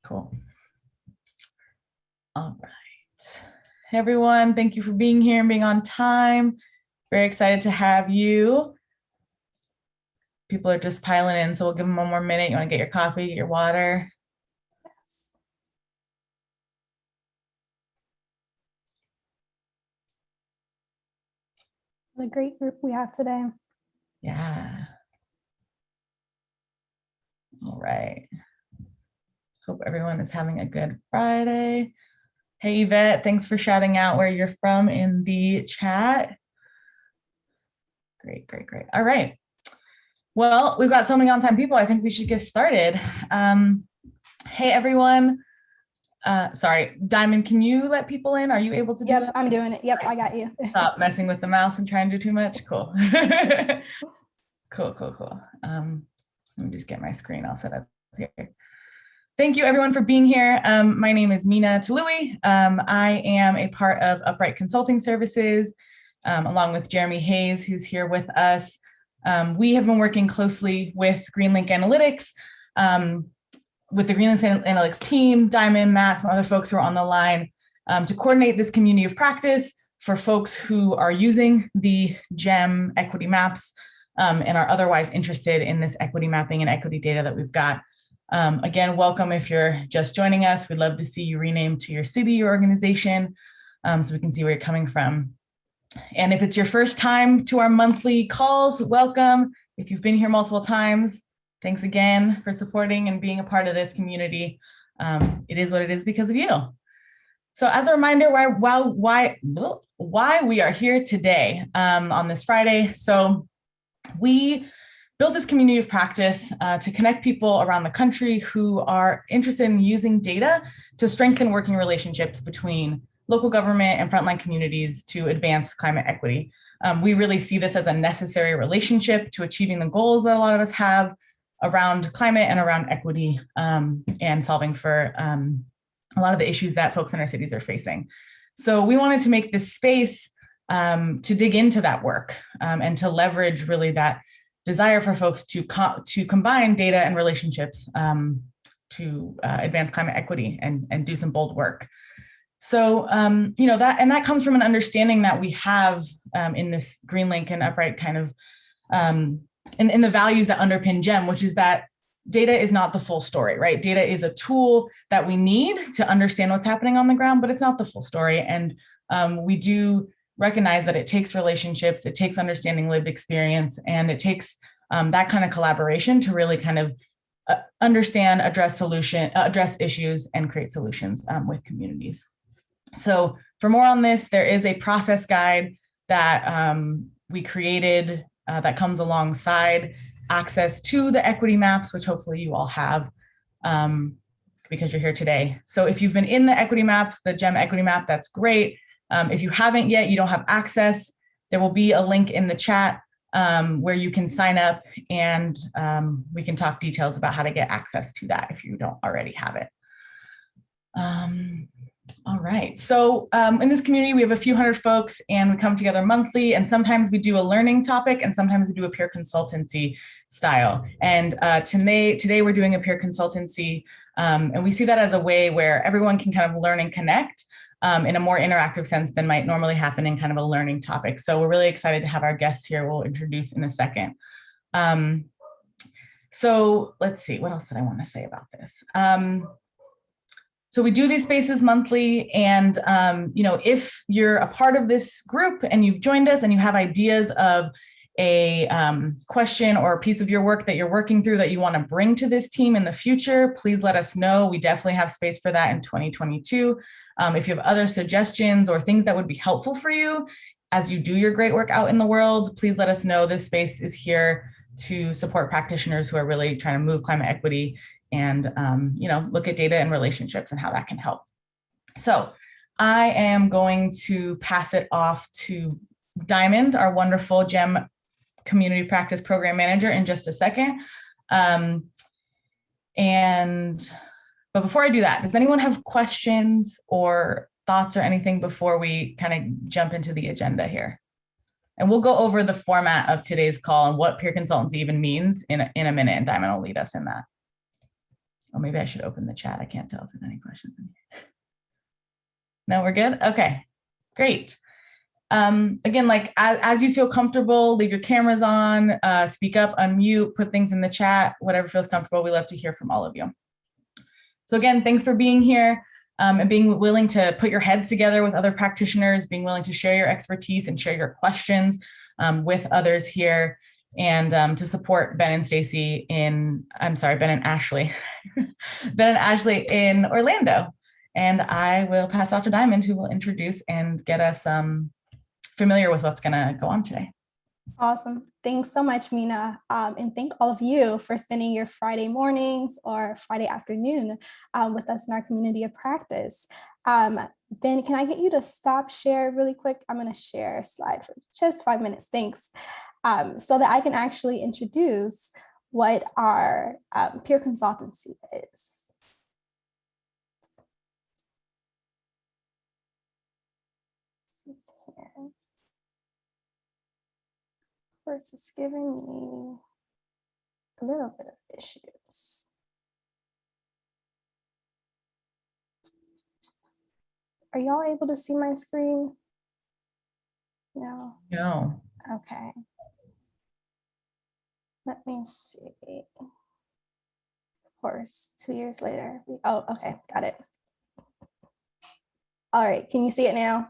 Cool. All right. Hey, everyone. Thank you for being here and being on time. Very excited to have you. People are just piling in, so we'll give them one more minute. You want to get your coffee, get your water? Yes. What a great group we have today. Yeah. All right. Hope everyone is having a good Friday. Hey, Yvette, thanks for shouting out where you're from in the chat. Great, great, great. All right. Well, we've got so many on-time people. I think we should get started. Hey, everyone. Sorry, Diamond, can you let people in? Are you able to do that? Yep, I'm doing it. Yep, I got you. Stop messing with the mouse and trying to do too much. Cool. Cool. Let me just get my screen all set up here. Thank you, everyone, for being here. My name is Mina Talui. I am a part of Upright Consulting Services, along with Jeremy Hayes, who's here with us. We have been working closely with GreenLink Analytics, with the GreenLink Analytics team, Diamond, Matt, some other folks who are on the line, to coordinate this community of practice for folks who are using the GEM equity maps and are otherwise interested in this equity mapping and equity data that we've got. Again, welcome if you're just joining us. We'd love to see you renamed to your city, your organization, so we can see where you're coming from. And if it's your first time to our monthly calls, welcome. If you've been here multiple times, thanks again for supporting and being a part of this community. It is what it is because of you. So as a reminder, why we are here today on this Friday. So we built this community of practice to connect people around the country who are interested in using data to strengthen working relationships between local government and frontline communities to advance climate equity. We really see this as a necessary relationship to achieving the goals that a lot of us have around climate and around equity, and solving for a lot of the issues that folks in our cities are facing. So we wanted to make this space to dig into that work and to leverage really that desire for folks to combine data and relationships to advance climate equity and do some bold work. So, that comes from an understanding that we have in this GreenLink and Upright kind of, in the values that underpin GEM, which is that data is not the full story, right? Data is a tool that we need to understand what's happening on the ground, but it's not the full story. And we do recognize that it takes relationships, it takes understanding lived experience, and it takes that kind of collaboration to really kind of understand, address issues, and create solutions with communities. So for more on this, there is a process guide that we created that comes alongside access to the equity maps, which hopefully you all have because you're here today. So if you've been in the equity maps, the GEM equity map, that's great. If you haven't yet, you don't have access, there will be a link in the chat where you can sign up, and we can talk details about how to get access to that if you don't already have it. All right, so in this community, we have a few hundred folks, and we come together monthly, and sometimes we do a learning topic, and sometimes we do a peer consultancy style. And today we're doing a peer consultancy, and we see that as a way where everyone can kind of learn and connect in a more interactive sense than might normally happen in kind of a learning topic. So we're really excited to have our guests here. We'll introduce in a second. So let's see, what else did I want to say about this? So we do these spaces monthly, and if you're a part of this group and you've joined us and you have ideas of a question or a piece of your work that you're working through that you want to bring to this team in the future, please let us know. We definitely have space for that in 2022. If you have other suggestions or things that would be helpful for you as you do your great work out in the world, please let us know. This space is here to support practitioners who are really trying to move climate equity and look at data and relationships and how that can help. So I am going to pass it off to Diamond, our wonderful GEM Community Practice Program Manager, in just a second. But before I do that, does anyone have questions or thoughts or anything before we kind of jump into the agenda here? And we'll go over the format of today's call and what peer consultancy even means in a minute, and Diamond will lead us in that. Oh, maybe I should open the chat. I can't tell if there's any questions in here. No, we're good? Okay, great. Again, like as you feel comfortable, leave your cameras on, speak up, unmute, put things in the chat, whatever feels comfortable. We love to hear from all of you. So again, thanks for being here and being willing to put your heads together with other practitioners, being willing to share your expertise and share your questions with others here, and to support Ben and Stacy Ben and Ashley, Ben and Ashley in Orlando. And I will pass off to Diamond, who will introduce and get us familiar with what's gonna go on today. Awesome. Thanks so much, Mina. And thank all of you for spending your Friday mornings or Friday afternoon with us in our community of practice. Ben, can I get you to stop share really quick? I'm going to share a slide for just 5 minutes. Thanks. So that I can actually introduce what our peer consultancy is. Of course, it's giving me a little bit of issues. Are y'all able to see my screen? No. No. Okay. Let me see. Of course, 2 years later. Oh, okay, got it. All right, can you see it now?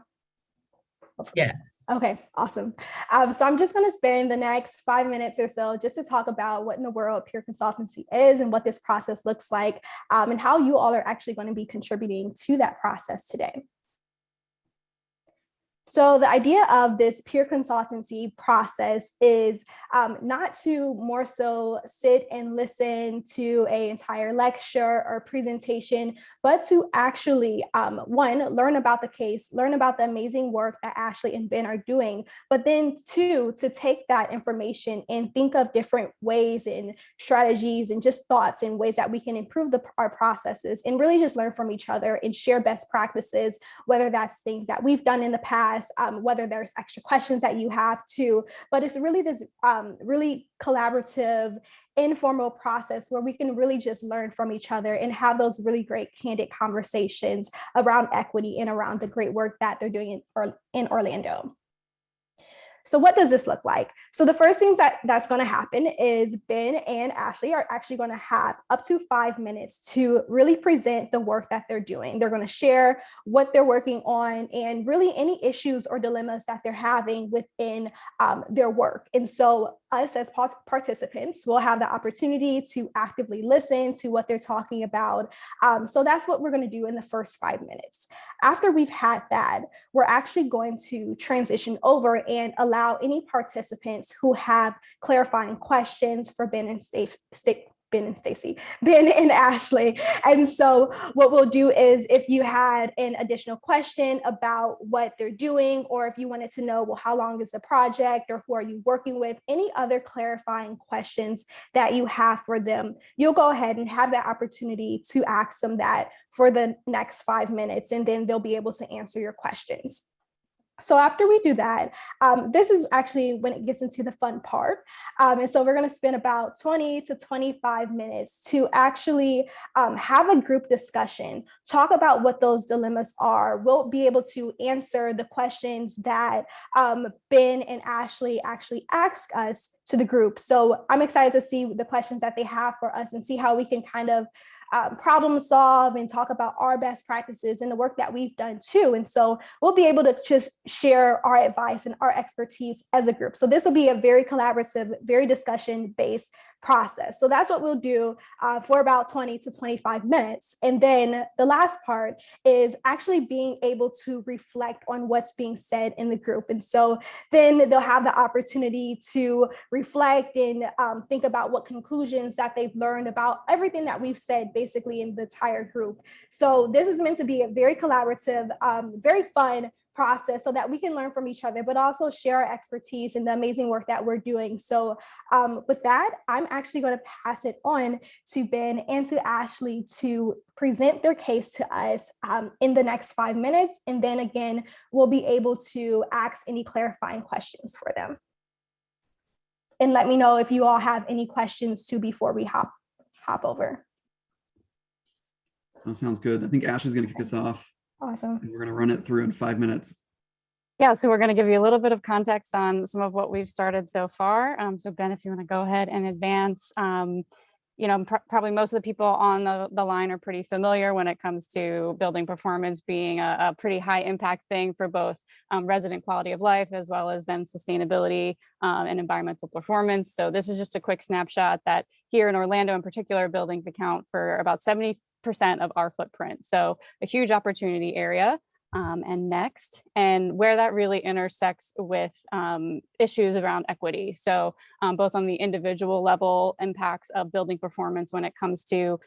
Yes. Okay, awesome. So I'm just going to spend the next 5 minutes or so just to talk about what in the world peer consultancy is and what this process looks like, and how you all are actually going to be contributing to that process today. So the idea of this peer consultancy process is not to more so sit and listen to an entire lecture or presentation, but to actually, one, learn about the case, learn about the amazing work that Ashley and Ben are doing, but then two, to take that information and think of different ways and strategies and just thoughts and ways that we can improve our processes and really just learn from each other and share best practices, whether that's things that we've done in the past, whether there's extra questions that you have too, but it's really this really collaborative, informal process where we can really just learn from each other and have those really great candid conversations around equity and around the great work that they're doing in Orlando. So what does this look like? So the first things that's going to happen is Ben and Ashley are actually going to have up to 5 minutes to really present the work that they're doing. They're going to share what they're working on and really any issues or dilemmas that they're having within their work. And so us as participants will have the opportunity to actively listen to what they're talking about. So that's what we're going to do in the first 5 minutes. After we've had that, we're actually going to transition over and allow any participants who have clarifying questions for Ben and Ashley. And so what we'll do is if you had an additional question about what they're doing, or if you wanted to know, well, how long is the project or who are you working with, any other clarifying questions that you have for them, you'll go ahead and have that opportunity to ask them that for the next 5 minutes, and then they'll be able to answer your questions. So after we do that, this is actually when it gets into the fun part. And so we're going to spend about 20 to 25 minutes to actually have a group discussion, talk about what those dilemmas are. We'll be able to answer the questions that Ben and Ashley actually ask us to the group. So I'm excited to see the questions that they have for us and see how we can kind of problem solve and talk about our best practices and the work that we've done too. And so we'll be able to just share our advice and our expertise as a group. So this will be a very collaborative, very discussion-based process. So that's what we'll do for about 20 to 25 minutes. And then the last part is actually being able to reflect on what's being said in the group. And so then they'll have the opportunity to reflect and think about what conclusions that they've learned about everything that we've said basically in the entire group. So this is meant to be a very collaborative, very fun process so that we can learn from each other, but also share our expertise and the amazing work that we're doing. So with that, I'm actually going to pass it on to Ben and to Ashley to present their case to us in the next 5 minutes. And then again, we'll be able to ask any clarifying questions for them. And let me know if you all have any questions too before we hop over. That sounds good. I think Ashley's going to kick us off. Awesome. And we're going to run it through in 5 minutes. Yeah, so we're going to give you a little bit of context on some of what we've started so far. So Ben, if you want to go ahead and advance, probably most of the people on the line are pretty familiar when it comes to building performance being a pretty high impact thing for both resident quality of life as well as then sustainability and environmental performance. So this is just a quick snapshot that here in Orlando in particular, buildings account for about 70% of our footprint. So a huge opportunity area. And where that really intersects with issues around equity. So both on the individual level impacts of building performance when it comes to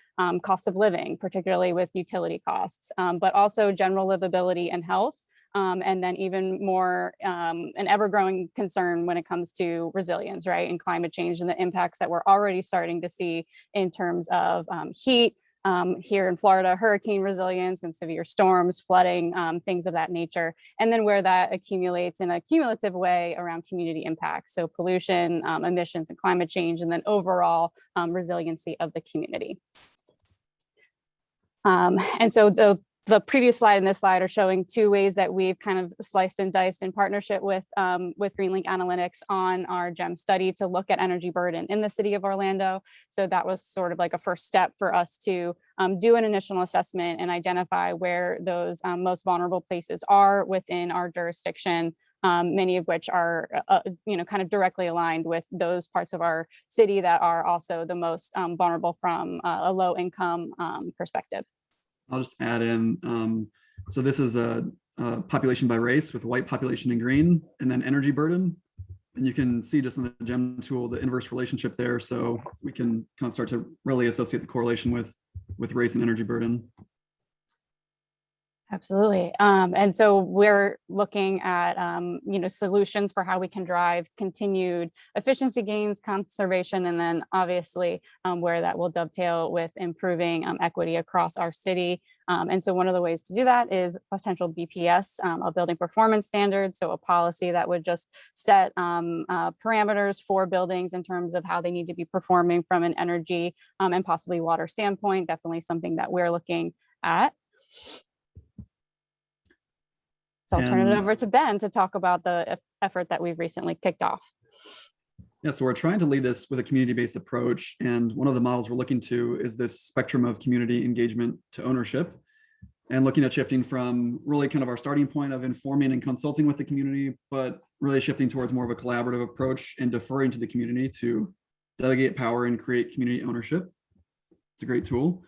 cost of living, particularly with utility costs, but also general livability and health. And then even more an ever-growing concern when it comes to resilience, right? And climate change and the impacts that we're already starting to see in terms of heat, here in Florida, hurricane resilience and severe storms, flooding, things of that nature. And then where that accumulates in a cumulative way around community impacts. So pollution, emissions and climate change, and then overall resiliency of the community. And so the previous slide and this slide are showing two ways that we've kind of sliced and diced in partnership with GreenLink Analytics on our GEM study to look at energy burden in the city of Orlando. So that was sort of like a first step for us to do an initial assessment and identify where those most vulnerable places are within our jurisdiction, many of which are, kind of directly aligned with those parts of our city that are also the most vulnerable from a low income perspective. I'll just add in, so this is a population by race with white population in green, and then energy burden. And you can see just in the GEM tool, the inverse relationship there. So we can kind of start to really associate the correlation with race and energy burden. Absolutely. And so we're looking at, solutions for how we can drive continued efficiency gains, conservation, and then obviously where that will dovetail with improving equity across our city. And so one of the ways to do that is potential BPS, a building performance standard. So a policy that would just set parameters for buildings in terms of how they need to be performing from an energy and possibly water standpoint. Definitely something that we're looking at. So I'll turn it over to Ben to talk about the effort that we've recently kicked off. Yeah, so we're trying to lead this with a community-based approach. And one of the models we're looking to is this spectrum of community engagement to ownership, and looking at shifting from really kind of our starting point of informing and consulting with the community, but really shifting towards more of a collaborative approach and deferring to the community to delegate power and create community ownership. It's a great tool.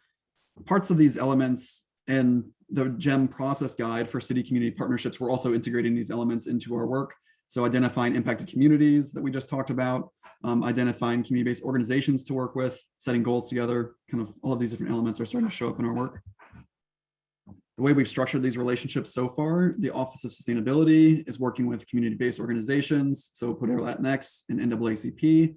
Parts of these elements and the GEM process guide for city community partnerships, we're also integrating these elements into our work. So identifying impacted communities that we just talked about, identifying community-based organizations to work with, setting goals together, kind of all of these different elements are starting to show up in our work. The way we've structured these relationships so far, the Office of Sustainability is working with community-based organizations, so PODER Latinx and NAACP,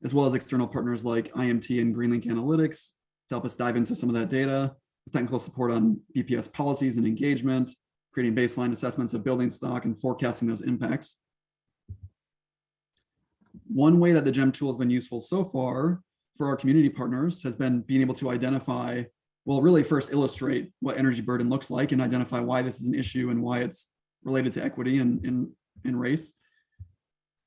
as well as external partners like IMT and GreenLink Analytics to help us dive into some of that data, technical support on BPS policies and engagement, creating baseline assessments of building stock and forecasting those impacts. One way that the GEM tool has been useful so far for our community partners has been being able to identify, well, really first illustrate what energy burden looks like and identify why this is an issue and why it's related to equity and race.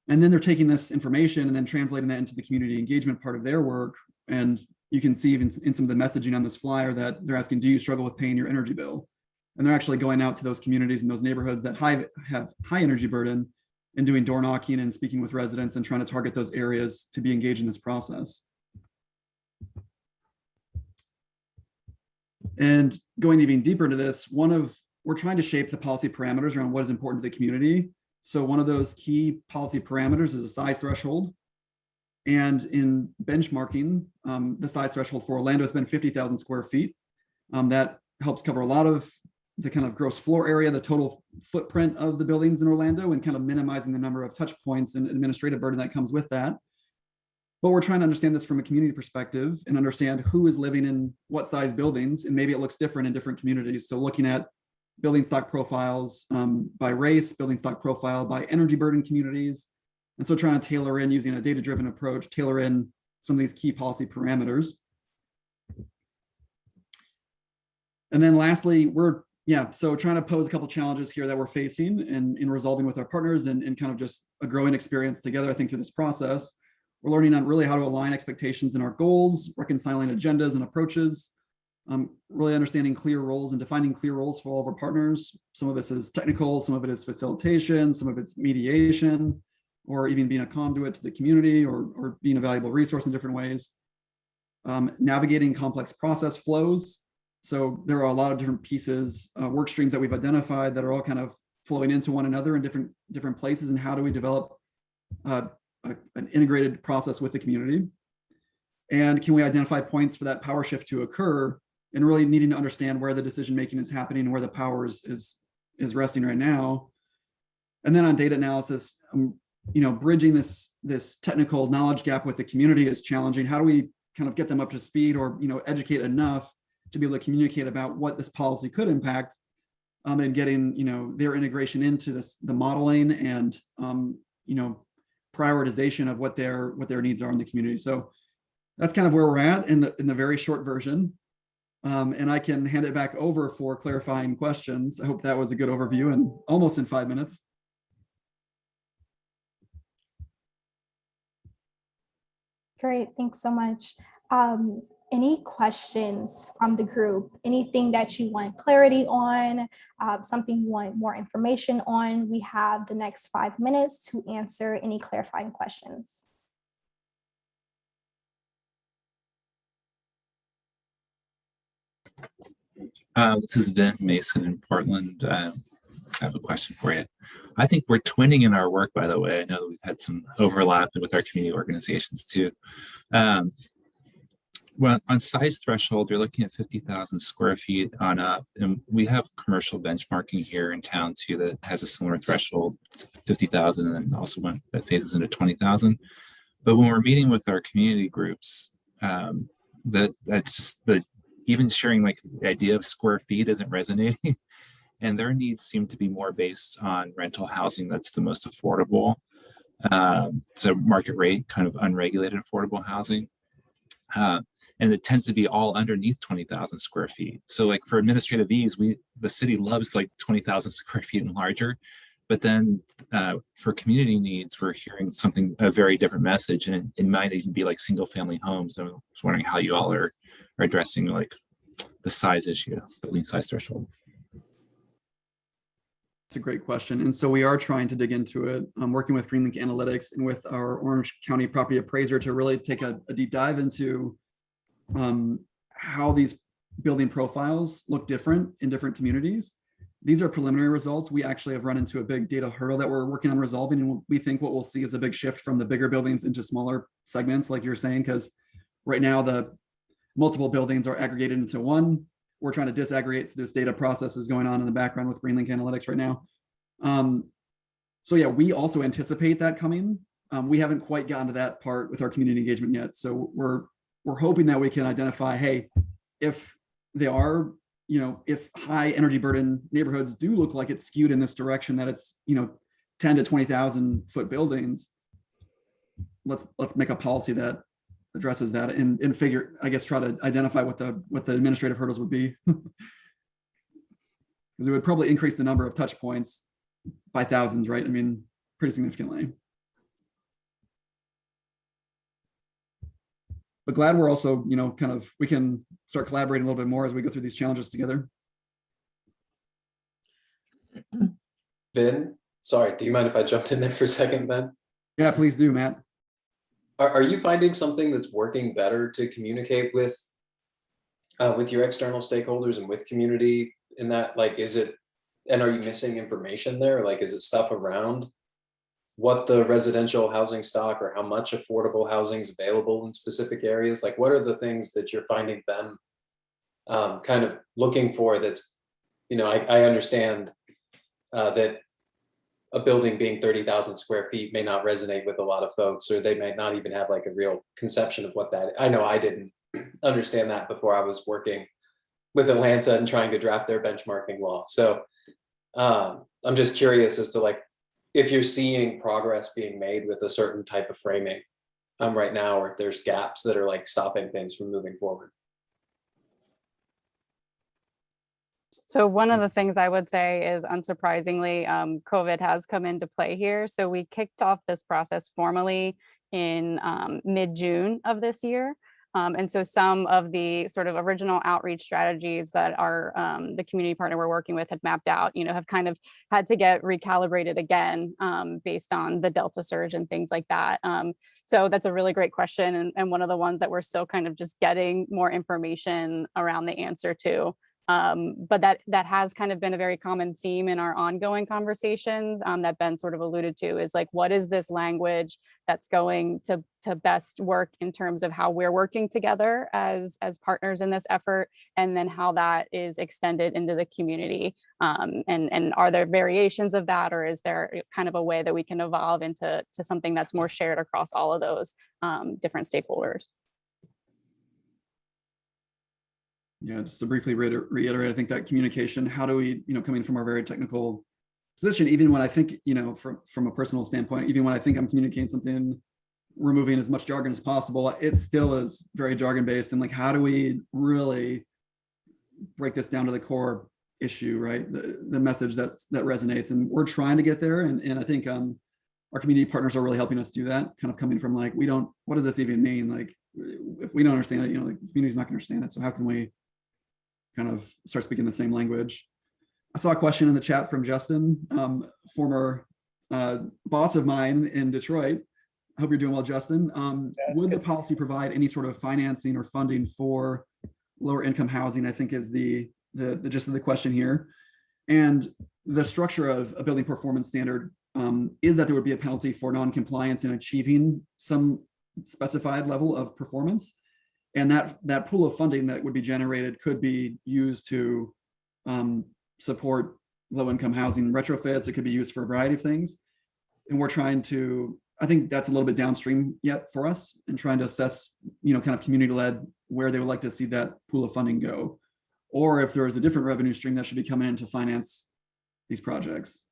And then they're taking this information and then translating that into the community engagement part of their work. And you can see even in some of the messaging on this flyer that they're asking, do you struggle with paying your energy bill? And they're actually going out to those communities and those neighborhoods that have high energy burden and doing door knocking and speaking with residents and trying to target those areas to be engaged in this process. And going even deeper into this, we're trying to shape the policy parameters around what is important to the community. So one of those key policy parameters is a size threshold. And in benchmarking, the size threshold for Orlando has been 50,000 square feet. That helps cover a lot of the kind of gross floor area, the total footprint of the buildings in Orlando, and kind of minimizing the number of touch points and administrative burden that comes with that. But we're trying to understand this from a community perspective and understand who is living in what size buildings, and maybe it looks different in different communities. So looking at building stock profiles by race, building stock profile by energy burden communities. And so trying to tailor in, using a data-driven approach, tailor in some of these key policy parameters. And then lastly, so trying to pose a couple challenges here that we're facing in resolving with our partners and kind of just a growing experience together. I think through this process, we're learning on really how to align expectations and our goals, reconciling agendas and approaches, really understanding clear roles and defining clear roles for all of our partners. Some of this is technical, some of it is facilitation, some of it's mediation, or even being a conduit to the community or being a valuable resource in different ways. Navigating complex process flows. So there are a lot of different pieces, work streams that we've identified that are all kind of flowing into one another in different places. And how do we develop an integrated process with the community? And can we identify points for that power shift to occur, and really needing to understand where the decision-making is happening and where the power is resting right now. And then on data analysis, bridging this technical knowledge gap with the community is challenging. How do we kind of get them up to speed or, educate enough to be able to communicate about what this policy could impact, and getting, their integration into the modeling and, prioritization of what their needs are in the community. So that's kind of where we're at in the very short version. And I can hand it back over for clarifying questions. I hope that was a good overview and almost in 5 minutes. Great, thanks so much. Any questions from the group? Anything that you want clarity on, something you want more information on? We have the next 5 minutes to answer any clarifying questions. This is Vin Mason in Portland. I have a question for you. I think we're twinning in our work, by the way. I know that we've had some overlap with our community organizations too. Well, on size threshold, you're looking at 50,000 square feet on up, and we have commercial benchmarking here in town too that has a similar threshold, 50,000, and then also one that phases into 20,000. But when we're meeting with our community groups, even sharing like the idea of square feet isn't resonating, and their needs seem to be more based on rental housing that's the most affordable. So market rate, kind of unregulated affordable housing. And it tends to be all underneath 20,000 square feet. So like for administrative ease, the city loves like 20,000 square feet and larger, but then for community needs, we're hearing a very different message, and it might even be like single family homes. I was wondering how you all are addressing like the size issue, building size threshold. It's a great question. And so we are trying to dig into it. I'm working with GreenLink Analytics and with our Orange County property appraiser to really take a deep dive into how these building profiles look different in different communities. These are preliminary results. We actually have run into a big data hurdle that we're working on resolving. And we think what we'll see is a big shift from the bigger buildings into smaller segments, like you're saying, because right now the multiple buildings are aggregated into one. We're trying to disaggregate. So this data process is going on in the background with GreenLink Analytics right now. So yeah, we also anticipate that coming. We haven't quite gotten to that part with our community engagement yet. So we're hoping that we can identify, hey, if they are, if high energy burden neighborhoods do look like it's skewed in this direction, that it's, 10 to 20,000 foot buildings, let's make a policy that addresses that and try to identify what the administrative hurdles would be. Because it would probably increase the number of touch points by thousands, right? I mean, pretty significantly. But glad we're also, we can start collaborating a little bit more as we go through these challenges together. Ben, sorry, do you mind if I jumped in there for a second, Ben? Yeah, please do, Matt. Are you finding something that's working better to communicate with your external stakeholders and with community in that, like, and are you missing information there? Like, is it stuff around what the residential housing stock or how much affordable housing is available in specific areas? Like, what are the things that you're finding them kind of looking for that's, I understand that a building being 30,000 square feet may not resonate with a lot of folks, or they may not even have like a real conception of what that is. I know I didn't understand that before I was working with Atlanta and trying to draft their benchmarking law. So I'm just curious as to like, if you're seeing progress being made with a certain type of framing right now, or if there's gaps that are like stopping things from moving forward. So one of the things I would say is, unsurprisingly, COVID has come into play here. So we kicked off this process formally in mid-June of this year. And so some of the sort of original outreach strategies that the community partner we're working with had mapped out, have kind of had to get recalibrated again based on the Delta surge and things like that. So that's a really great question, and one of the ones that we're still kind of just getting more information around the answer to. But that has kind of been a very common theme in our ongoing conversations that Ben sort of alluded to, is like, what is this language that's going to best work in terms of how we're working together as partners in this effort, and then how that is extended into the community. And are there variations of that, or is there kind of a way that we can evolve into something that's more shared across all of those different stakeholders? Yeah, just to briefly reiterate, I think that communication, how do we, coming from our very technical position, even when I think, from a personal standpoint, even when I think I'm communicating something, removing as much jargon as possible, it still is very jargon based. And like, how do we really break this down to the core issue, right? The message that resonates, and we're trying to get there. And I think our community partners are really helping us do that, kind of coming from like, what does this even mean? Like, if we don't understand it, the community's not gonna understand it. So how can we kind of start speaking the same language? I saw a question in the chat from Justin, former boss of mine in Detroit. I hope you're doing well, Justin. Would the policy provide any sort of financing or funding for lower income housing, I think is the gist of the question here. And the structure of a building performance standard is that there would be a penalty for non-compliance in achieving some specified level of performance. And that pool of funding that would be generated could be used to support low-income housing retrofits. It could be used for a variety of things. And we're trying to, I think that's a little bit downstream yet for us, and trying to assess, kind of community-led, where they would like to see that pool of funding go. Or if there is a different revenue stream that should be coming in to finance these projects.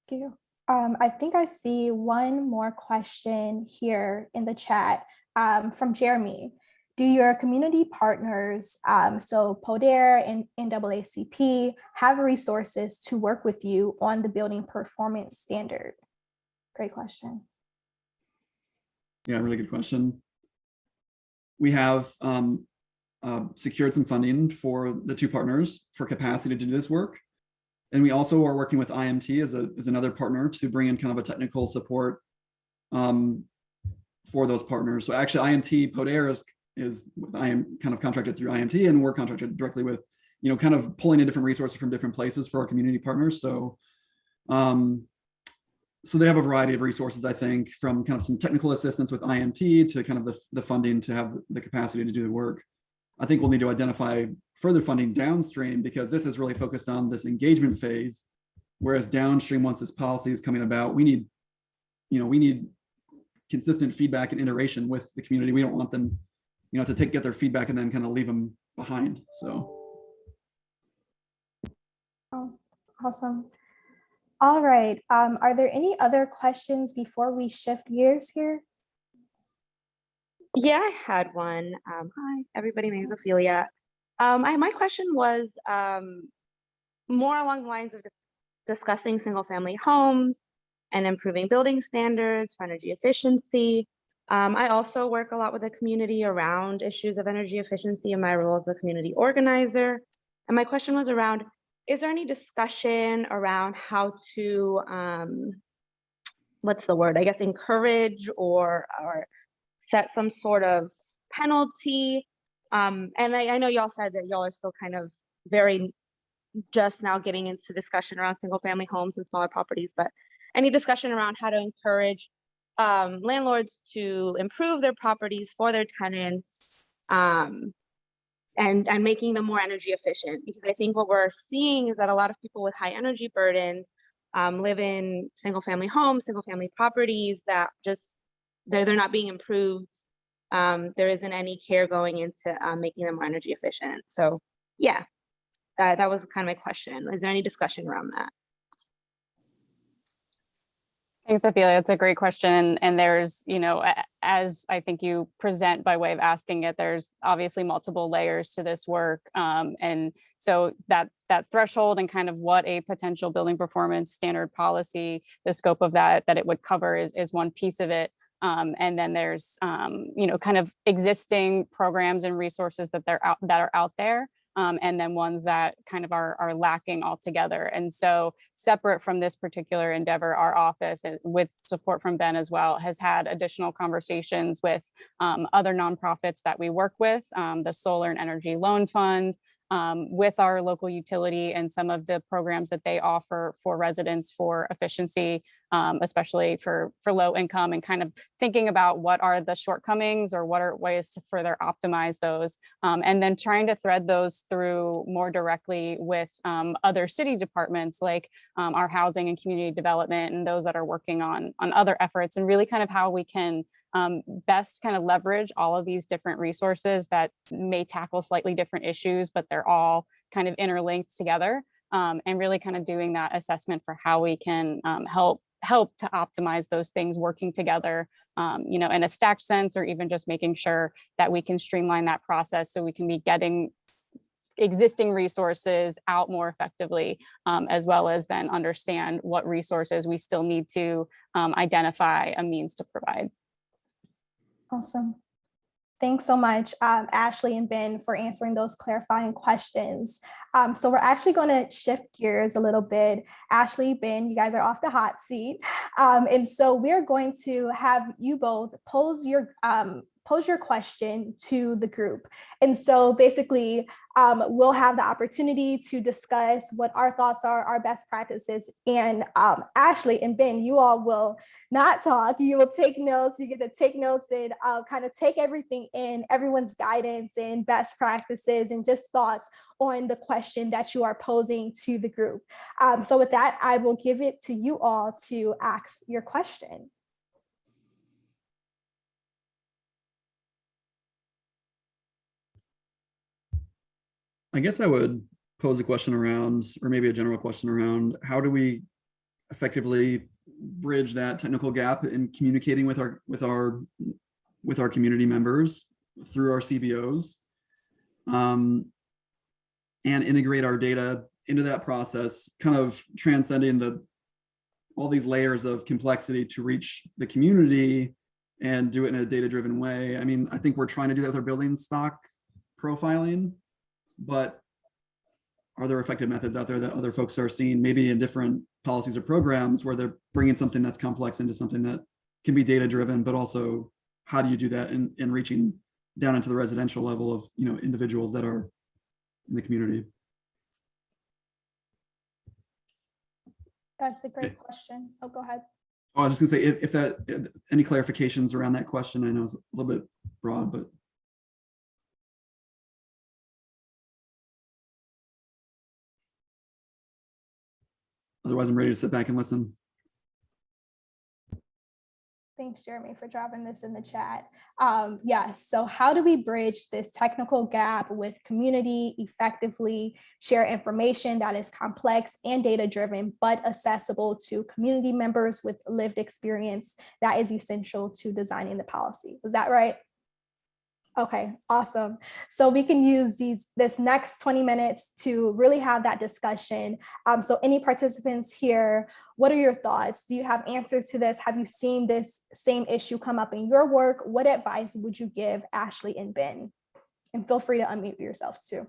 Thank you. I think I see one more question here in the chat from Jeremy. Do your community partners, so PODER and NAACP, have resources to work with you on the building performance standard? Great question. Yeah, really good question. We have secured some funding for the two partners for capacity to do this work. And we also are working with IMT as another partner to bring in kind of a technical support for those partners. So actually IMT PODER I am kind of contracted through IMT, and we're contracted directly with, kind of pulling in different resources from different places for our community partners. So, so they have a variety of resources, I think, from kind of some technical assistance with IMT to kind of the funding to have the capacity to do the work. I think we'll need to identify further funding downstream, because this is really focused on this engagement phase, whereas downstream, once this policy is coming about, we need consistent feedback and iteration with the community. We don't want them, to get their feedback and then kind of leave them behind. So. Oh, awesome. All right. Are there any other questions before we shift gears here? Yeah, I had one. Hi, everybody. My name is Ophelia. My question was more along the lines of discussing single-family homes and improving building standards for energy efficiency. I also work a lot with the community around issues of energy efficiency in my role as a community organizer. And my question was around, is there any discussion around how to, what's the word, I guess, encourage or set some sort of penalty? And I know y'all said that y'all are still kind of very just now getting into discussion around single family homes and smaller properties, but any discussion around how to encourage landlords to improve their properties for their tenants and making them more energy efficient? Because I think what we're seeing is that a lot of people with high energy burdens live in single family homes, single family properties that just, they're not being improved. There isn't any care going into making them more energy efficient. So yeah, that was kind of my question. Is there any discussion around that? Thanks, Ophelia. It's a great question. And there's, you know, as I think you present by way of asking it, there's obviously multiple layers to this work. And so that threshold and kind of what a potential building performance standard policy, the scope of that it would cover is one piece of it. And then there's, you know, kind of existing programs and resources that are out there. And then ones that kind of are lacking altogether. And so separate from this particular endeavor, our office, with support from Ben as well, has had additional conversations with other nonprofits that we work with, the Solar and Energy Loan Fund, with our local utility and some of the programs that they offer for residents for efficiency, especially for low income, and kind of thinking about what are the shortcomings or what are ways to further optimize those, and then trying to thread those through more directly with other city departments like our housing and community development and those that are working on other efforts, and really kind of how we can best kind of leverage all of these different resources that may tackle slightly different issues, but they're all kind of interlinked together, and really kind of doing that assessment for how we can help to optimize those things working together, you know, in a stacked sense, or even just making sure that we can streamline that process so we can be getting existing resources out more effectively, as well as then understand what resources we still need to identify a means to provide. Awesome. Thanks so much, Ashley and Ben, for answering those clarifying questions. So we're actually going to shift gears a little bit. Ashley, Ben, you guys are off the hot seat. And so we're going to have you both pose your question to the group. And so basically, we'll have the opportunity to discuss what our thoughts are, our best practices. And Ashley and Ben, you all will not talk. You will take notes. You get to take notes and kind of take everything in, everyone's guidance and best practices and just thoughts on the question that you are posing to the group. So with that, I will give it to you all to ask your question. I guess I would pose a question around, or maybe a general question around, how do we effectively bridge that technical gap in communicating with our community members through our CBOs, and integrate our data into that process, kind of transcending all these layers of complexity to reach the community and do it in a data-driven way. I mean, I think we're trying to do that with our building stock profiling, but are there effective methods out there that other folks are seeing, maybe in different policies or programs, where they're bringing something that's complex into something that can be data-driven, but also how do you do that in reaching down into the residential level of, you know, individuals that are in the community? That's a great question. Oh, go ahead. Oh, I was just gonna say, if any clarifications around that question. I know it's a little bit broad, but. Otherwise, I'm ready to sit back and listen. Thanks, Jeremy, for dropping this in the chat. Yes, so how do we bridge this technical gap with community, effectively share information that is complex and data-driven, but accessible to community members with lived experience that is essential to designing the policy? Was that right? Okay, awesome. So we can use this next 20 minutes to really have that discussion. So any participants here, what are your thoughts? Do you have answers to this? Have you seen this same issue come up in your work? What advice would you give Ashley and Ben? And feel free to unmute yourselves too.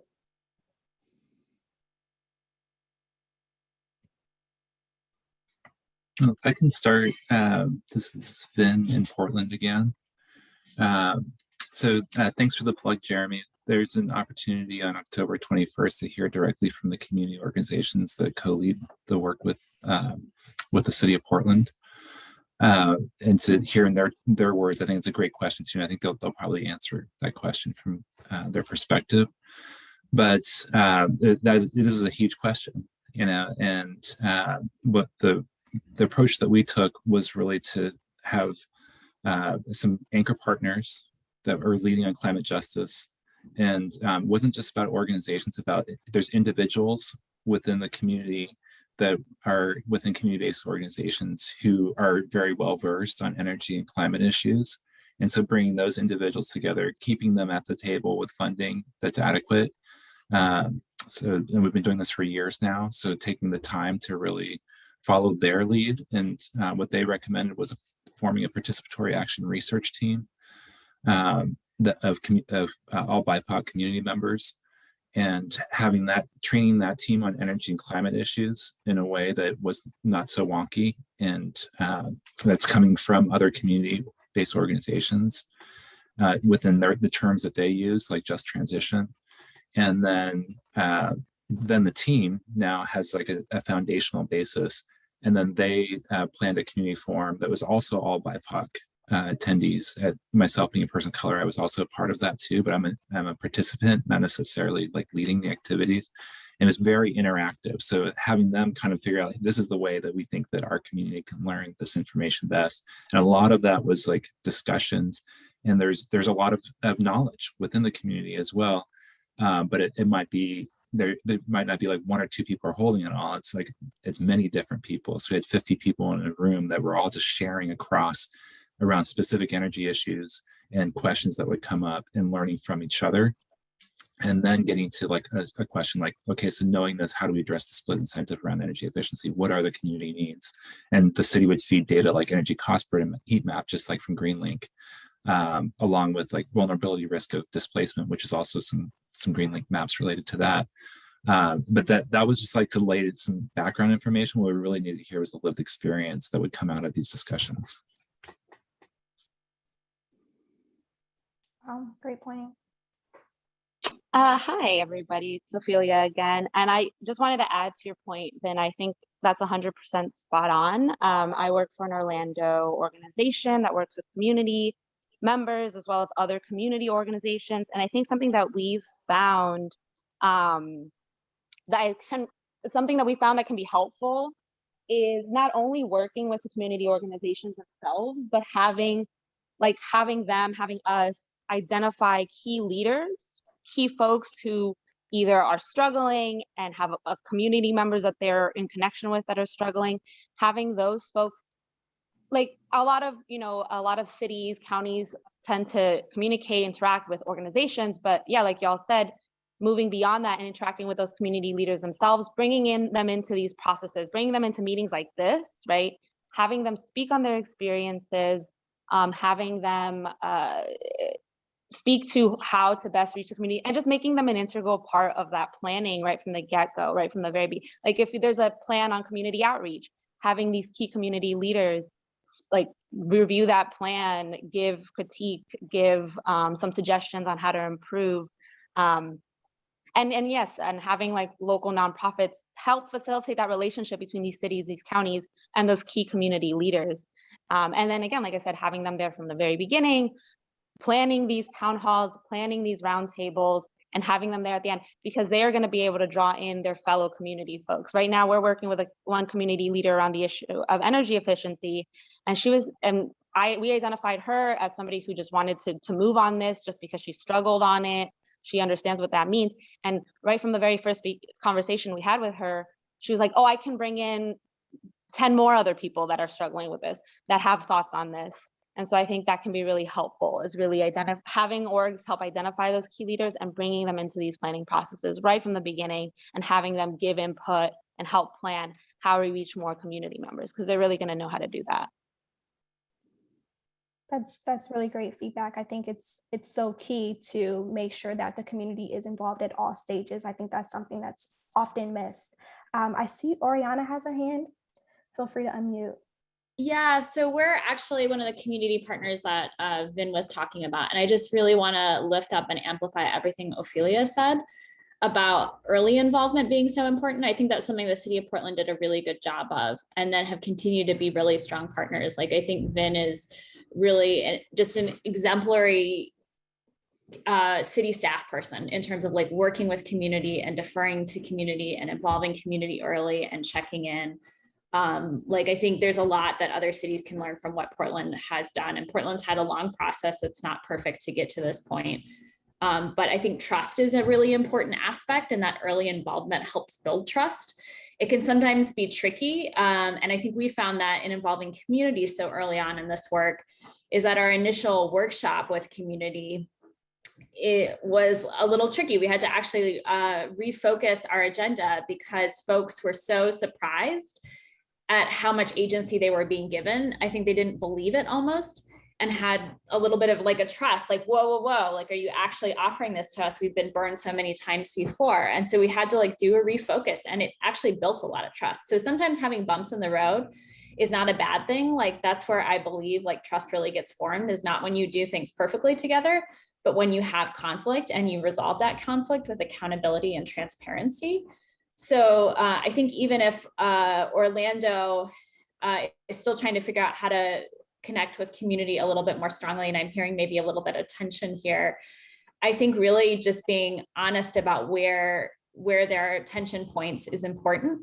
I can start. This is Finn in Portland again. So thanks for the plug, Jeremy. There's an opportunity on October 21st to hear directly from the community organizations that co-lead the work with the city of Portland. And to hear in their words, I think it's a great question too. I think they'll probably answer that question from their perspective. But this is a huge question, you know, and what the approach that we took was really to have some anchor partners that are leading on climate justice, and wasn't just about organizations, about there's individuals within the community that are within community-based organizations who are very well versed on energy and climate issues. And so bringing those individuals together, keeping them at the table with funding that's adequate. And we've been doing this for years now. So taking the time to really follow their lead, and what they recommended was forming a participatory action research team of all BIPOC community members, and having that, training that team on energy and climate issues in a way that was not so wonky, and that's coming from other community-based organizations within the terms that they use, like just transition. And then the team now has like a foundational basis. And then they planned a community forum that was also all BIPOC attendees. Myself being a person of color, I was also a part of that too, but I'm a participant, not necessarily like leading the activities. And it's very interactive. So having them kind of figure out, like, this is the way that we think that our community can learn this information best. And a lot of that was like discussions, and there's a lot of knowledge within the community as well. But it might be, there might not be like one or two people are holding it all. It's like, it's many different people. So we had 50 people in a room that were all just sharing around specific energy issues and questions that would come up, and learning from each other. And then getting to like a question like, okay, so knowing this, how do we address the split incentive around energy efficiency? What are the community needs? And the city would feed data like energy cost per heat map, just like from GreenLink, along with like vulnerability risk of displacement, which is also some GreenLink maps related to that. But that was just like to lay some background information. What we really needed to hear was the lived experience that would come out of these discussions. Great point. Hi, everybody. It's Ophelia again. And I just wanted to add to your point, Ben. I think that's 100% spot on. I work for an Orlando organization that works with community members as well as other community organizations. And I think something that we've found that can be helpful is not only working with the community organizations themselves, but having us identify key leaders, key folks who either are struggling and have a community members that they're in connection with that are struggling, having those folks, like a lot of cities, counties tend to communicate, interact with organizations, but yeah, like y'all said, moving beyond that and interacting with those community leaders themselves, bringing them into these processes, bringing them into meetings like this, right? Having them speak on their experiences, having them speak to how to best reach the community, and just making them an integral part of that planning right from the get-go, right from the very beginning. Like if there's a plan on community outreach, having these key community leaders like review that plan, give critique, give some suggestions on how to improve. And yes, and having like local nonprofits help facilitate that relationship between these cities, these counties, and those key community leaders. And then again, like I said, having them there from the very beginning, planning these town halls, planning these roundtables, and having them there at the end, because they are going to be able to draw in their fellow community folks. Right now, we're working with one community leader on the issue of energy efficiency, and we identified her as somebody who just wanted to move on this just because she struggled on it. She understands what that means. And right from the very first conversation we had with her, she was like, oh, I can bring in 10 more other people that are struggling with this, that have thoughts on this. And so I think that can be really helpful, is really having orgs help identify those key leaders and bringing them into these planning processes right from the beginning, and having them give input and help plan how we reach more community members, because they're really going to know how to do that. That's really great feedback. I think it's so key to make sure that the community is involved at all stages. I think that's something that's often missed. I see Oriana has a hand. Feel free to unmute. Yeah, so we're actually one of the community partners that Vin was talking about. And I just really want to lift up and amplify everything Ophelia said about early involvement being so important. I think that's something the city of Portland did a really good job of, and then have continued to be really strong partners. Like I think Vin is really just an exemplary city staff person in terms of like working with community and deferring to community and involving community early and checking in. Like I think there's a lot that other cities can learn from what Portland has done, and Portland's had a long process. It's not perfect to get to this point. But I think trust is a really important aspect, and that early involvement helps build trust. it can sometimes be tricky. And I think we found that in involving community so early on in this work is that our initial workshop with community, it was a little tricky. We had to actually refocus our agenda because folks were so surprised at how much agency they were being given. I think they didn't believe it almost, and had a little bit of like a trust, like, whoa, like, are you actually offering this to us? We've been burned so many times before. And so we had to like do a refocus, and it actually built a lot of trust. So sometimes having bumps in the road is not a bad thing. Like, that's where I believe like trust really gets formed, is not when you do things perfectly together, but when you have conflict and you resolve that conflict with accountability and transparency. So I think even if Orlando is still trying to figure out how to connect with community a little bit more strongly, and I'm hearing maybe a little bit of tension here, I think really just being honest about where there are tension points is important,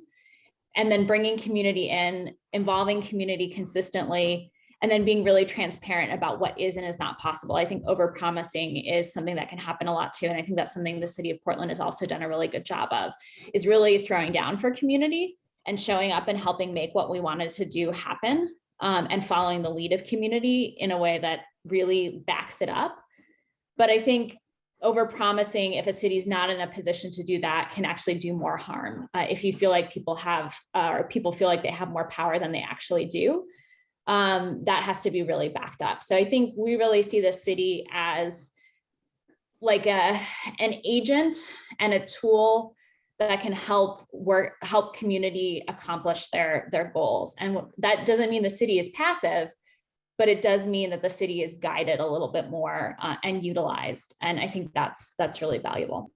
and then bringing community in, involving community consistently, and then being really transparent about what is and is not possible. I think overpromising is something that can happen a lot too. And I think that's something the city of Portland has also done a really good job of, is really throwing down for community and showing up and helping make what we wanted to do happen, and following the lead of community in a way that really backs it up. But I think overpromising, if a city's not in a position to do that, can actually do more harm. If you feel like people have, or people feel like they have more power than they actually do, that has to be really backed up. So I think we really see the city as like an agent and a tool that can help community accomplish their goals. And that doesn't mean the city is passive, but it does mean that the city is guided a little bit more and utilized. And I think that's really valuable.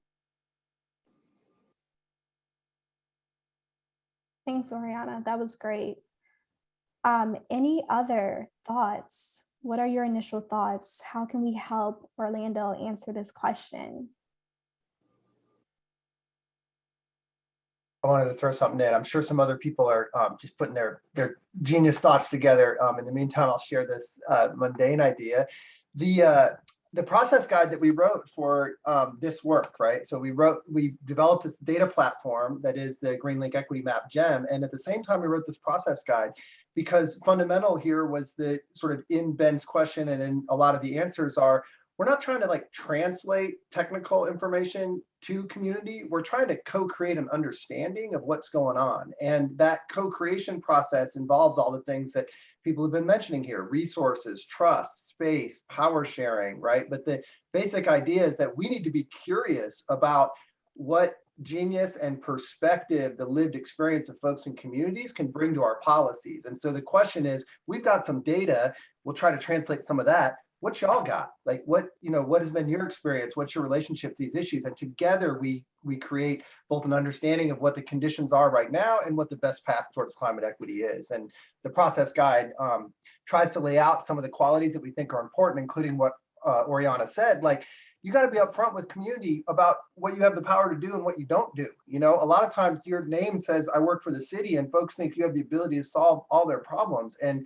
Thanks, Oriana. That was great. Any other thoughts? What are your initial thoughts? How can we help Orlando answer this question? I wanted to throw something in. I'm sure some other people are just putting their genius thoughts together. In the meantime, I'll share this mundane idea. The process guide that we wrote for this work, right? So we developed this data platform that is the Green Link Equity Map gem. And at the same time, we wrote this process guide because fundamental here was the sort of in Ben's question, and in a lot of the answers are, we're not trying to like translate technical information to community. We're trying to co-create an understanding of what's going on. And that co-creation process involves all the things that people have been mentioning here: resources, trust, space, power sharing, right? But the basic idea is that we need to be curious about what genius and perspective the lived experience of folks in communities can bring to our policies. And so the question is, we've got some data, we'll try to translate some of that. What y'all got? Like what has been your experience? What's your relationship to these issues? And together we create both an understanding of what the conditions are right now and what the best path towards climate equity is. And the process guide tries to lay out some of the qualities that we think are important, including what Oriana said, like, you got to be upfront with community about what you have the power to do and what you don't do. You know, a lot of times your name says, I work for the city, and folks think you have the ability to solve all their problems. And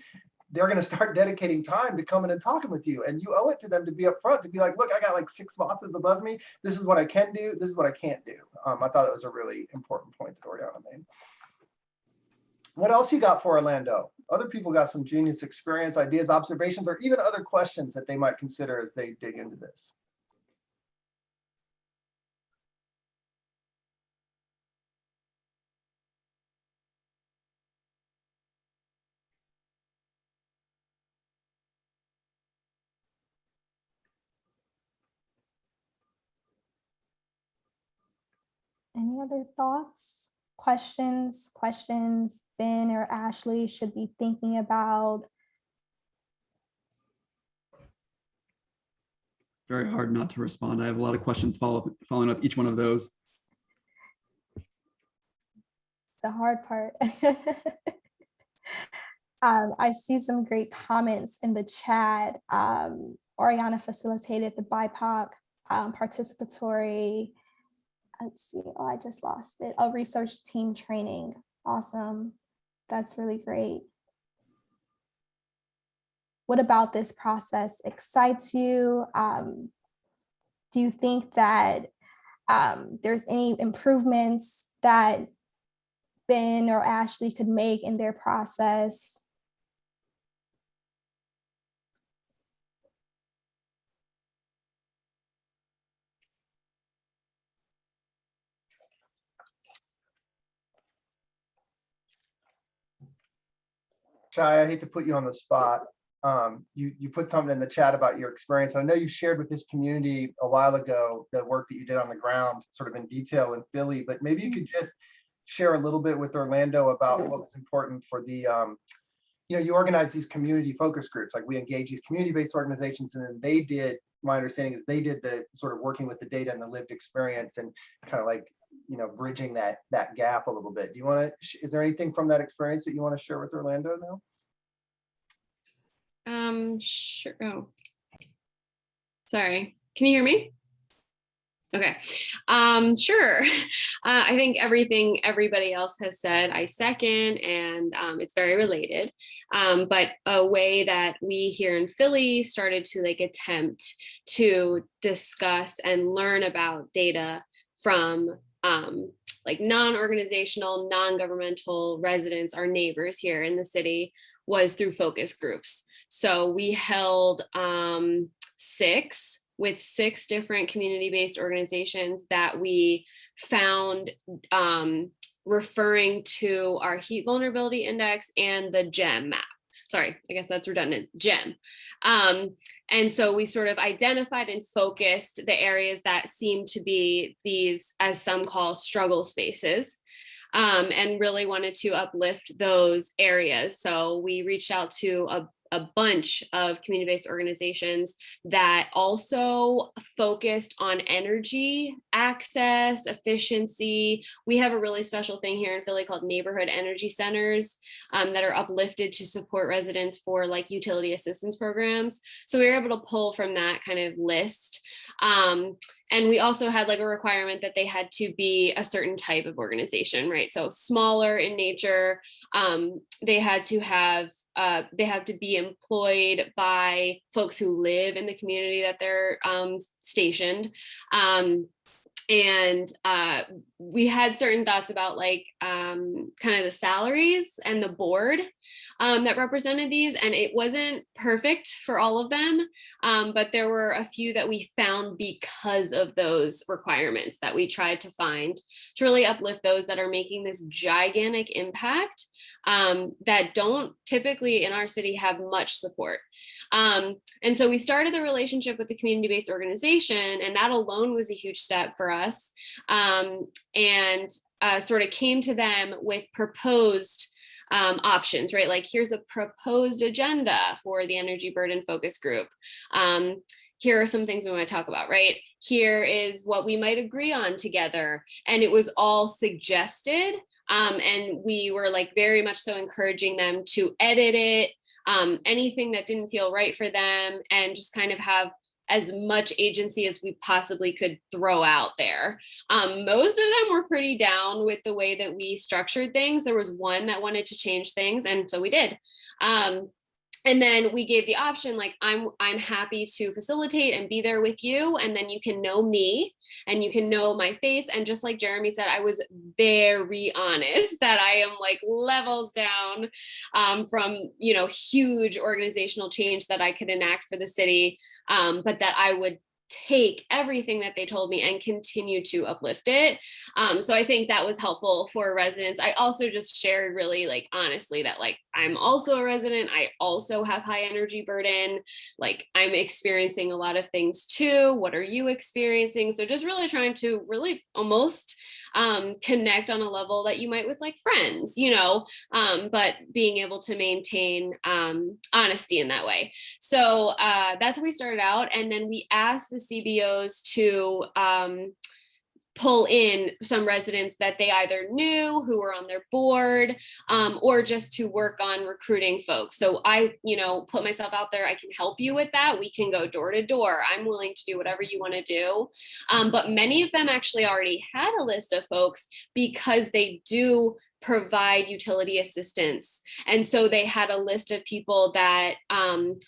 they're going to start dedicating time to coming and talking with you. And you owe it to them to be upfront, to be like, look, I got like 6 bosses above me. This is what I can do. This is what I can't do. I thought that was a really important point that Oriana made. What else you got for Orlando? Other people got some genius experience, ideas, observations, or even other questions that they might consider as they dig into this. Any other thoughts, questions Ben or Ashley should be thinking about? Very hard not to respond. I have a lot of questions following up each one of those. The hard part. I see some great comments in the chat. Oriana facilitated the BIPOC participatory, let's see, oh, I just lost it. Oh, research team training. Awesome. That's really great. What about this process excites you? Do you think that there's any improvements that Ben or Ashley could make in their process? Chai, I hate to put you on the spot. You put something in the chat about your experience. I know you shared with this community a while ago the work that you did on the ground, sort of in detail in Philly, but maybe you could just share a little bit with Orlando about what was important for the, you organize these community focus groups, like we engage these community-based organizations, and then they did, my understanding is they did the sort of working with the data and the lived experience and kind of like, bridging that gap a little bit. Do you want to, is there anything from that experience that you want to share with Orlando now? Sure. Oh, sorry. Can you hear me? Okay. Sure. I think everything everybody else has said, I second, and it's very related. But a way that we here in Philly started to attempt to discuss and learn about data from non-organizational, non-governmental residents, our neighbors here in the city, was through focus groups. So we held 6 different community-based organizations that we found referring to our heat vulnerability index and the GEM map. Sorry, I guess that's redundant, GEM. And so we sort of identified and focused the areas that seemed to be these, as some call, struggle spaces, and really wanted to uplift those areas. So we reached out to a bunch of community-based organizations that also focused on energy, access, efficiency. We have a really special thing here in Philly called neighborhood energy centers that are uplifted to support residents for utility assistance programs. So we were able to pull from that kind of list. And we also had a requirement that they had to be a certain type of organization, right? So smaller in nature, they had to be employed by folks who live in the community that they're stationed. And we had certain thoughts about kind of the salaries and the board that represented these, and it wasn't perfect for all of them, but there were a few that we found because of those requirements that we tried to find to really uplift those that are making this gigantic impact that don't typically in our city have much support. And so we started the relationship with the community-based organization, and that alone was a huge step for us, and sort of came to them with proposed options, right? Here's a proposed agenda for the energy burden focus group. Here are some things we want to talk about, right? Here is what we might agree on together. And it was all suggested. And we were very much so encouraging them to edit it, anything that didn't feel right for them, and just kind of have as much agency as we possibly could throw out there. Most of them were pretty down with the way that we structured things. There was one that wanted to change things, and so we did. And then we gave the option, I'm happy to facilitate and be there with you. And then you can know me and you can know my face. And just like Jeremy said, I was very honest that I am levels down from, huge organizational change that I could enact for the city, but that I would take everything that they told me and continue to uplift it. So I think that was helpful for residents. I also just shared really honestly that I'm also a resident. I also have high energy burden. I'm experiencing a lot of things too. What are you experiencing? So just really trying to really almost connect on a level that you might with friends, but being able to maintain honesty in that way. So that's how we started out. And then we asked the CBOs to pull in some residents that they either knew who were on their board, or just to work on recruiting folks. So I, put myself out there. I can help you with that. We can go door to door. I'm willing to do whatever you want to do. But many of them actually already had a list of folks because they do provide utility assistance. And so they had a list of people that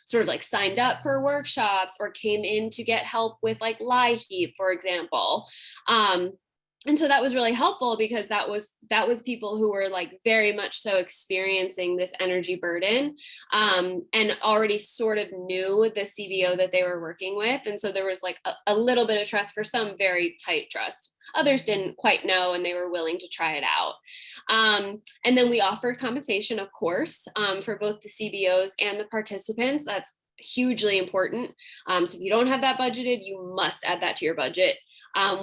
sort of signed up for workshops or came in to get help with LIHEAP, for example. And so that was really helpful because that was people who were like very much so experiencing this energy burden, and already sort of knew the CBO that they were working with. And so there was like a little bit of trust, for some very tight trust. Others didn't quite know and they were willing to try it out. And then we offered compensation, of course, for both the CBOs and the participants. That's hugely important. So if you don't have that budgeted, you must add that to your budget.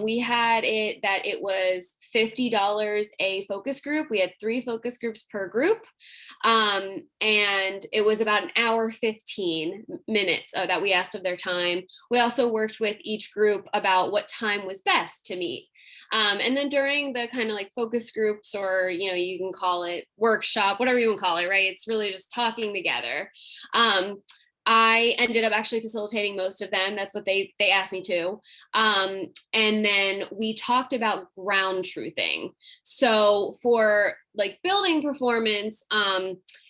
We had it that it was $50 a focus group. We had 3 focus groups per group. And it was about an hour, 15 minutes that we asked of their time. We also worked with each group about what time was best to meet. And then during the kind of like focus groups, or, you know, you can call it workshop, whatever you want to call it, right? It's really just talking together. I ended up actually facilitating most of them. That's what they asked me to. And then we talked about ground truthing. So for like building performance,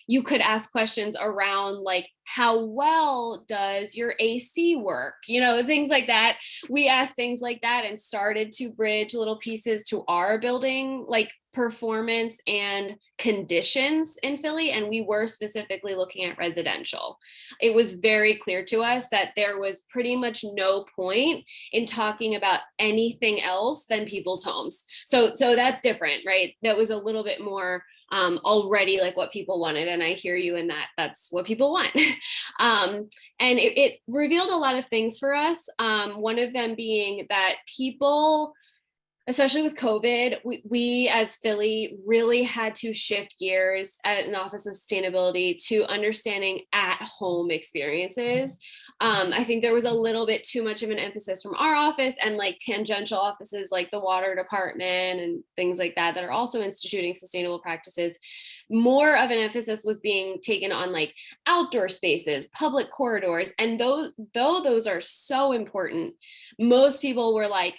you could ask questions around like, how well does your AC work? You know, things like that. We asked things like that and started to bridge little pieces to our building, like performance and conditions in Philly. And we were specifically looking at residential. It was very clear to us that there was pretty much no point in talking about anything else than people's homes. So that's different, right? That was a little bit more already like what people wanted. And I hear you in that. That's what people want. And it revealed a lot of things for us. One of them being that people, especially with COVID, we as Philly really had to shift gears at an Office of Sustainability to understanding at-home experiences. I think there was a little bit too much of an emphasis from our office and like tangential offices like the water department and things like that that are also instituting sustainable practices. More of an emphasis was being taken on like outdoor spaces, public corridors, and though those are so important, most people were like,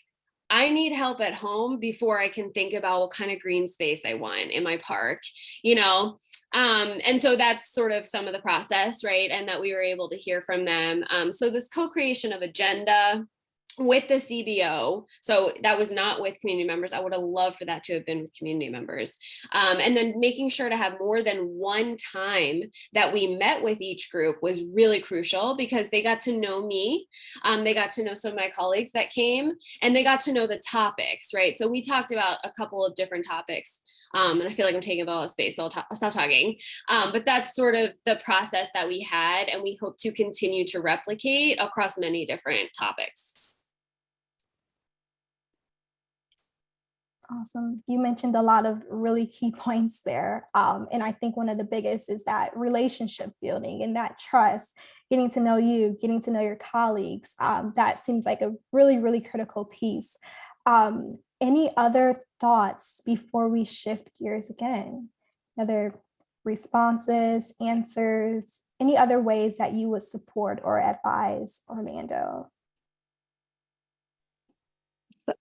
I need help at home before I can think about what kind of green space I want in my park, you know? And so that's sort of some of the process, right? And that we were able to hear from them. So this co-creation of agenda with the CBO, so that was not with community members. I would have loved for that to have been with community members. And then making sure to have more than one time that we met with each group was really crucial because they got to know me. They got to know some of my colleagues that came, and they got to know the topics, right? So we talked about a couple of different topics. And I feel like I'm taking up a lot of space, so I'll stop talking. But that's sort of the process that we had, and we hope to continue to replicate across many different topics. Awesome. You mentioned a lot of really key points there. And I think one of the biggest is that relationship building and that trust, getting to know you, getting to know your colleagues. That seems like a really, really critical piece. Any other thoughts before we shift gears again? Other responses, answers, any other ways that you would support or advise Orlando?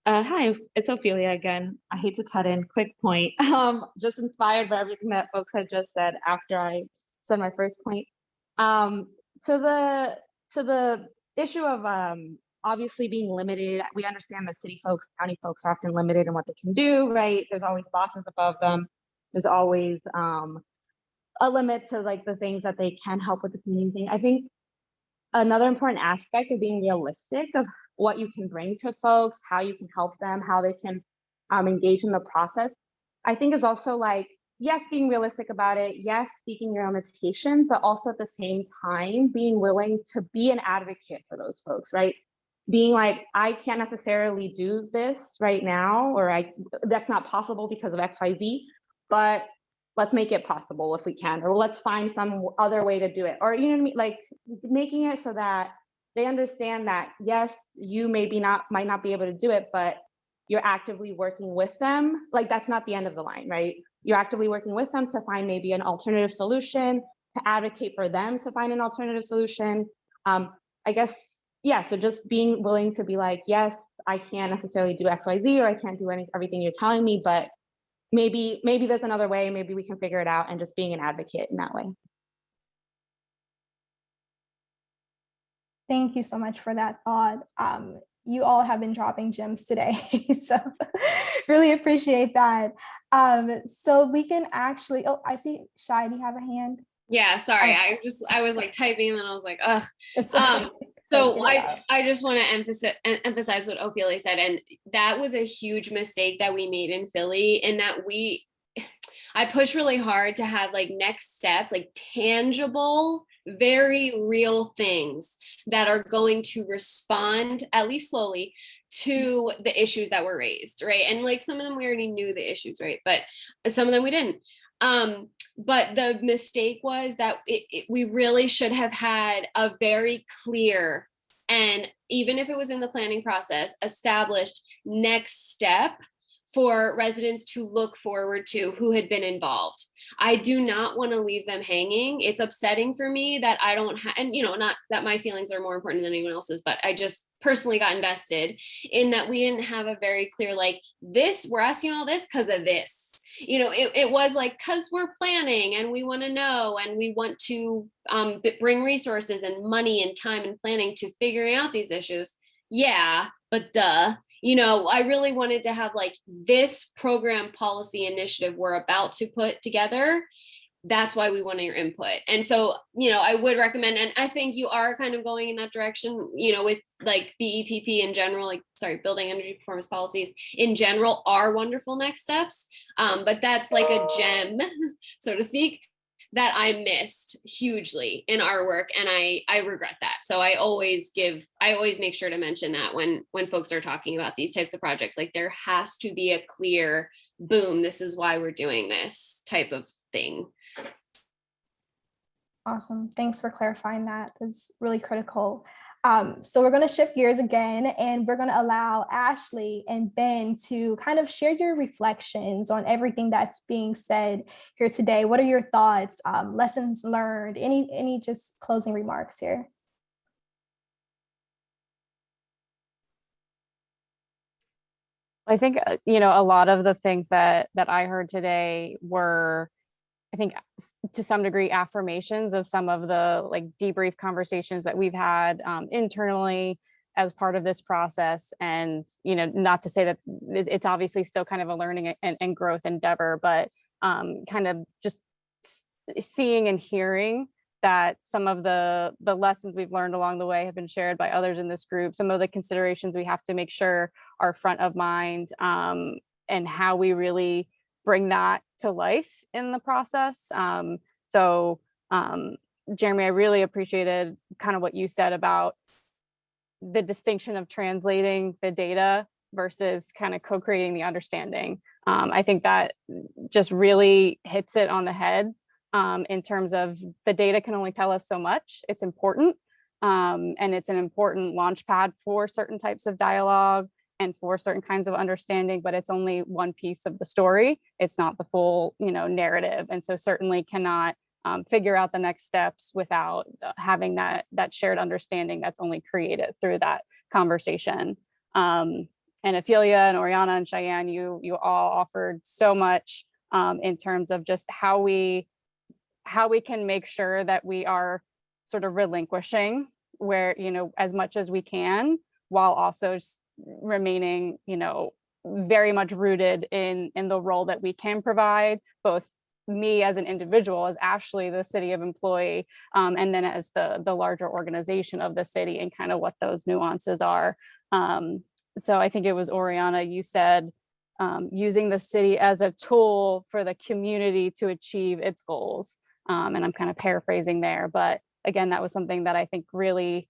Hi, it's Ophelia again. I hate to cut in, quick point. Just inspired by everything that folks had just said after I said my first point. To the issue of obviously being limited, we understand that city folks, county folks are often limited in what they can do, right? There's always bosses above them. There's always a limit to like the things that they can help with the community thing. I think another important aspect of being realistic of what you can bring to folks, how you can help them, how they can engage in the process, I think is also like, yes, being realistic about it, yes, speaking your own limitations, but also at the same time, being willing to be an advocate for those folks, right? Being like, I can't necessarily do this right now, or that's not possible because of X, Y, Z, but let's make it possible if we can, or let's find some other way to do it. Or, you know what I mean? Like making it so that they understand that, yes, you might not be able to do it, but you're actively working with them. Like that's not the end of the line, right? You're actively working with them to find maybe an alternative solution, to advocate for them to find an alternative solution. I guess, yeah, so just being willing to be like, yes, I can't necessarily do X, Y, Z, or I can't do everything you're telling me, but maybe there's another way, maybe we can figure it out, and just being an advocate in that way. Thank you so much for that thought. You all have been dropping gems today, so Really appreciate that. So we can actually, oh, I see Shai, do you have a hand? Yeah, sorry. Oh. I was like typing and then I was like, ugh. It's So I just want to emphasize what Ophelia said. And that was a huge mistake that we made in Philly, in that I push really hard to have like next steps, like tangible, very real things that are going to respond, at least slowly, to the issues that were raised, right? And like some of them we already knew the issues, right? But some of them we didn't. But the mistake was that we really should have had a very clear, and even if it was in the planning process, established next step for residents to look forward to who had been involved. I do not want to leave them hanging. It's upsetting for me that I don't have, and not that my feelings are more important than anyone else's, but I just personally got invested in that we didn't have a very clear, like, this, we're asking all this because of this. It was like, because we're planning and we want to know and we want to bring resources and money and time and planning to figuring out these issues. Yeah, but duh. I really wanted to have like this program policy initiative we're about to put together. That's why we wanted your input. And so, I would recommend, and I think you are kind of going in that direction, with like BEPP in general, building energy performance policies in general are wonderful next steps. But that's like a gem, so to speak, that I missed hugely in our work. And I regret that. So I always make sure to mention that when folks are talking about these types of projects, like there has to be a clear, boom, this is why we're doing this type of thing. Awesome. Thanks for clarifying that. That's really critical. So we're going to shift gears again, and we're going to allow Ashley and Ben to kind of share your reflections on everything that's being said here today. What are your thoughts, lessons learned, any just closing remarks here? I think, a lot of the things that I heard today were, I think, to some degree, affirmations of some of the like debrief conversations that we've had internally as part of this process. And, not to say that it's obviously still kind of a learning and growth endeavor, but kind of just seeing and hearing that some of the lessons we've learned along the way have been shared by others in this group. Some of the considerations we have to make sure are front of mind, and how we really bring that to life in the process. Jeremy, I really appreciated kind of what you said about the distinction of translating the data versus kind of co-creating the understanding. I think that just really hits it on the head, in terms of the data can only tell us so much. It's important, and it's an important launch pad for certain types of dialogue and for certain kinds of understanding, but it's only one piece of the story. It's not the full, narrative. And so certainly cannot figure out the next steps without having that shared understanding that's only created through that conversation. And Ophelia and Oriana and Cheyenne, you all offered so much in terms of just how we can make sure that we are sort of relinquishing where, as much as we can, while also remaining, very much rooted in the role that we can provide, both me as an individual, as Ashley, the city of employee, and then as the larger organization of the city, and kind of what those nuances are. So I think it was Oriana, you said, using the city as a tool for the community to achieve its goals. And I'm kind of paraphrasing there, but again, that was something that I think really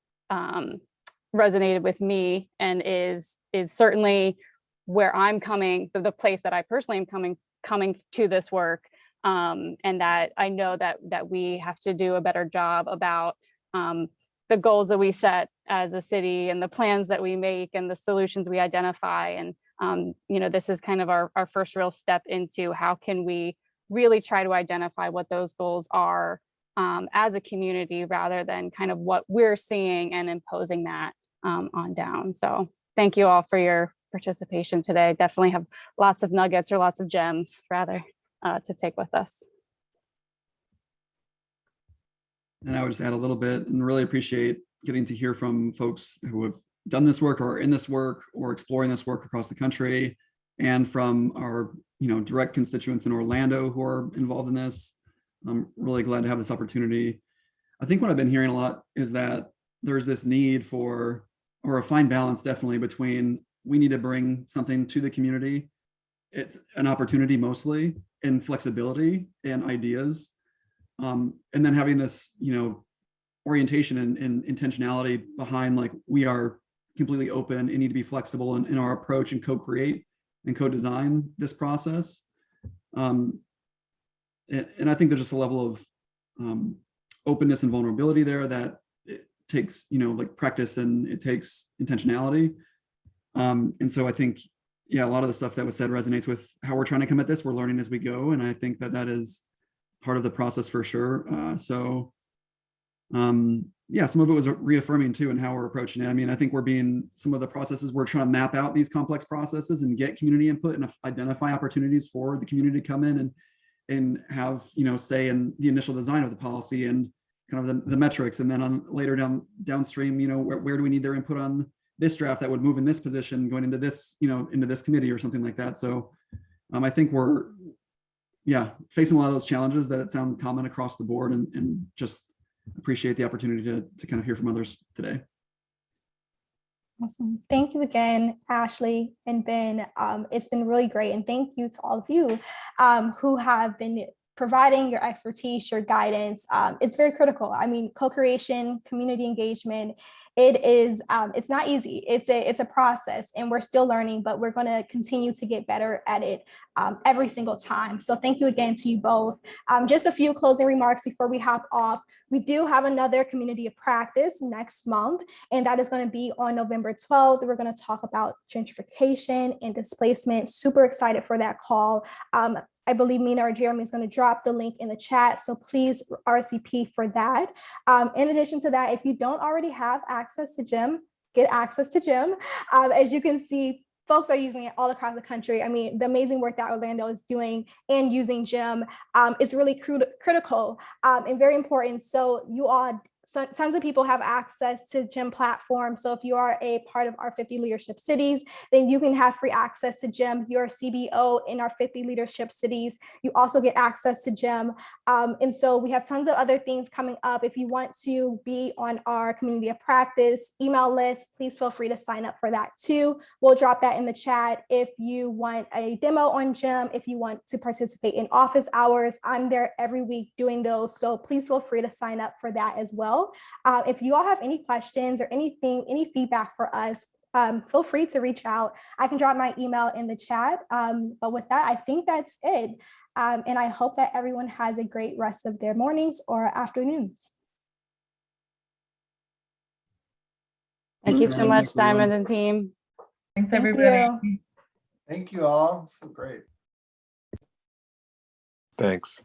resonated with me, and is certainly where I'm coming, the place that I personally am coming to this work, and that I know that we have to do a better job about the goals that we set as a city, and the plans that we make, and the solutions we identify. And this is kind of our first real step into how can we really try to identify what those goals are as a community, rather than kind of what we're seeing and imposing that on down. So thank you all for your participation today. Definitely have lots of nuggets, or lots of gems rather, to take with us. And I would just add a little bit, and really appreciate getting to hear from folks who have done this work, or are in this work, or exploring this work across the country, and from our direct constituents in Orlando who are involved in this. I'm really glad to have this opportunity. I think what I've been hearing a lot is that there's this need for, or a fine balance definitely between, we need to bring something to the community. It's an opportunity mostly, and flexibility and ideas. And then having this, orientation and intentionality behind, like, we are completely open and need to be flexible in our approach and co-create and co-design this process. And I think there's just a level of openness and vulnerability there that it takes, like, practice, and it takes intentionality. And so I think, a lot of the stuff that was said resonates with how we're trying to come at this. We're learning as we go, and I think that is part of the process for sure. Some of it was reaffirming too, and how we're approaching it. I mean, I think some of the processes, we're trying to map out these complex processes and get community input and identify opportunities for the community to come in and have, say in the initial design of the policy and kind of the metrics. And then on later downstream, where do we need their input on this draft that would move in this position going into this, into this committee or something like that. So I think we're, facing a lot of those challenges that sound common across the board, and just appreciate the opportunity to kind of hear from others today. Awesome. Thank you again, Ashley and Ben. It's been really great. And thank you to all of you who have been providing your expertise, your guidance. It's very critical. I mean, co-creation, community engagement, it's not easy. It's a process, and we're still learning, but we're going to continue to get better at it every single time. So thank you again to you both. Just a few closing remarks before we hop off. We do have another community of practice next month, and that is going to be on November 12th. We're going to talk about gentrification and displacement. Super excited for that call. I believe Mina or Jeremy is going to drop the link in the chat, so please RSVP for that. In addition to that, if you don't already have access to GEM, get access to GEM. As you can see, folks are using it all across the country. I mean, the amazing work that Orlando is doing and using GEM is really critical and very important. So you all, tons of people have access to GEM platform. So if you are a part of our 50 leadership cities, then you can have free access to GEM. You're a CBO in our 50 leadership cities. You also get access to GEM. And so we have tons of other things coming up. If you want to be on our community of practice email list, please feel free to sign up for that too. We'll drop that in the chat. If you want a demo on GEM, if you want to participate in office hours, I'm there every week doing those. So please feel free to sign up for that as well. If you all have any questions or anything, any feedback for us, feel free to reach out. I can drop my email in the chat. But with that, I think that's it. And I hope that everyone has a great rest of their mornings or afternoons. Thank you so much, Diamond and team. Thanks, Thank everybody. you. Thank you all. So great. Thanks.